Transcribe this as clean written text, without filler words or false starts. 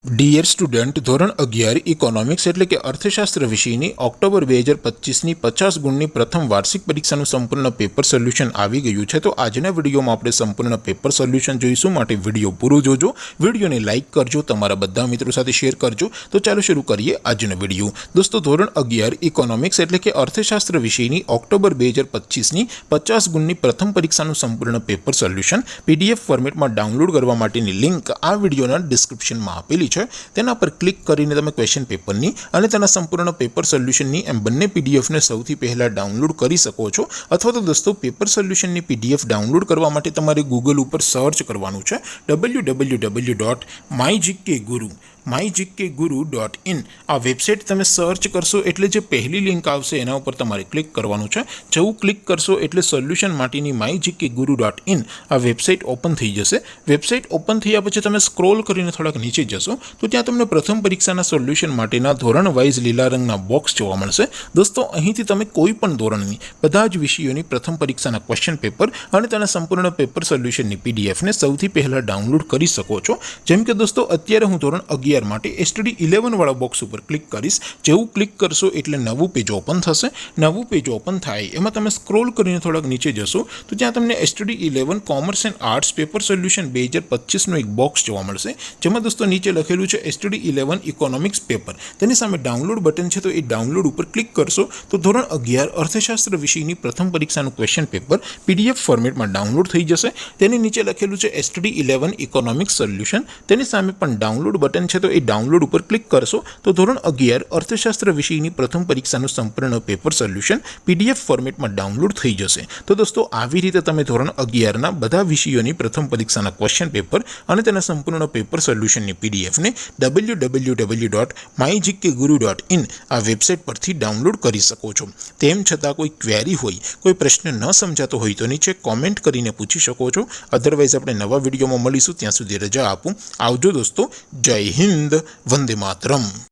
Dear student, ધોરણ 11 economics એટલે કે અર્થશાસ્ત્ર વિષયની ઓક્ટોબર 2025ની 50 ગુણની પ્રથમ વાર્ષિક પરીક્ષાનું સંપૂર્ણ પેપર સોલ્યુશન આવી ગયું છે। તો આજના વિડીયોમાં આપણે સંપૂર્ણ પેપર સોલ્યુશન જોઈશું, માટે વિડીયો પૂરો જોજો, વિડીયોને લાઇક કરજો, તમારા બધા મિત્રો સાથે શેર કરજો। તો ચાલો શરૂ કરીએ આજનો વિડીયો। દોસ્તો, ધોરણ 11 ઇકોનોમિક્સ એટલે કે અર્થશાસ્ત્ર વિષયની ઓક્ટોબર 2025ની 50 ગુણની પ્રથમ પરીક્ષાનું સંપૂર્ણ પેપર સોલ્યુશન PDF ફોર્મેટમાં ડાઉનલોડ કરવા માટેની લિંક આ વિડીયોના ડિસ્ક્રિપ્શનમાં આપેલી છે। તેના પર ક્લિક કરીને તમે ક્વેશ્ચન પેપરની અને તેના સંપૂર્ણ પેપર સોલ્યુશનની એમ બંને પીડીએફને સૌથી પહેલા ડાઉનલોડ કરી શકો છો। અથવા તો દોસ્તો, પેપર સોલ્યુશનની પીડીએફ ડાઉનલોડ કરવા માટે તમારે ગૂગલ ઉપર સર્ચ કરવાનું છે www.mygkguru.in। આ વેબસાઇટ તમે સર્ચ કરશો એટલે જે પહેલી લિંક આવશે એના ઉપર તમારે ક્લિક કરવાનું છે। જેવું ક્લિક કરશો એટલે સોલ્યુશન માટેની mygkguru.in આ વેબસાઇટ ઓપન થઈ જશે। વેબસાઇટ ઓપન થયા પછી તમે સ્ક્રોલ કરીને થોડાક નીચે જશો તો ત્યાં તમને પ્રથમ પરીક્ષાના સોલ્યુશન માટેના ધોરણ વાઇઝ લીલા રંગના બોક્સ જોવા મળશે। દોસ્તો, અહીંથી તમે કોઈ પણ ધોરણની બધા જ વિષયોની પ્રથમ પરીક્ષાના ક્વેશ્ચન પેપર અને તેના સંપૂર્ણ પેપર સોલ્યુશનની પીડીએફને સૌથી પહેલા ડાઉનલોડ કરી શકો છો। જેમ કે દોસ્તો, અત્યારે હું ધોરણ 11 માટે STD 11 વાળા બોક્સ ઉપર ક્લિક કરીશ। જેવું ક્લિક કરશો એટલે નવું પેજ ઓપન થશે। નવું પેજ ઓપન થાય એમાં તમે સ્ક્રોલ કરીને થોડાક નીચે જશો તો ત્યાં તમને STD 11 commerce and arts paper solution 2025નું એક બોક્સ જોવા મળશે, જેમાં દોસ્તો નીચે લખેલું છે STD 11 ઇકોનોમિક્સ પેપર। તેની સામે ડાઉનલોડ બટન છે, તો એ ડાઉનલોડ ઉપર ક્લિક કરશો તો ધોરણ 11 અર્થશાસ્ત્ર વિષયની પ્રથમ પરીક્ષાનું ક્વેશ્ચન પેપર PDF ફોર્મેટમાં ડાઉનલોડ થઈ જશે। તેની નીચે લખેલું છે STD 11 ઇકોનોમિક્સ સોલ્યુશન। તેની સામે પણ ડાઉનલોડ બટન છે, તો એ ડાઉનલોડ ઉપર ક્લિક કરશો તો ધોરણ 11 અર્થશાસ્ત્ર વિષયની પ્રથમ પરીક્ષાનું સંપૂર્ણ પેપર સોલ્યુશન PDF ફોર્મેટમાં ડાઉનલોડ થઈ જશે। તો દોસ્તો, આવી રીતે તમે ધોરણ 11ના બધા વિષયોની પ્રથમ પરીક્ષાના ક્વેશ્ચન પેપર અને તેના સંપૂર્ણ પેપર સોલ્યુશનની પીડીએફને www.mygkguru.in આ વેબસાઇટ પરથી ડાઉનલોડ કરી શકો છો। તેમ છતાં કોઈ ક્વેરી હોય, કોઈ પ્રશ્ન ન સમજાતો હોય તો નીચે કોમેન્ટ કરીને પૂછી શકો છો। અધરવાઇઝ આપણે નવા વિડીયોમાં મળીશું, ત્યાં સુધી રજા આપું। આવજો દોસ્તો, જય હિન્દ, વંદે માતરમ।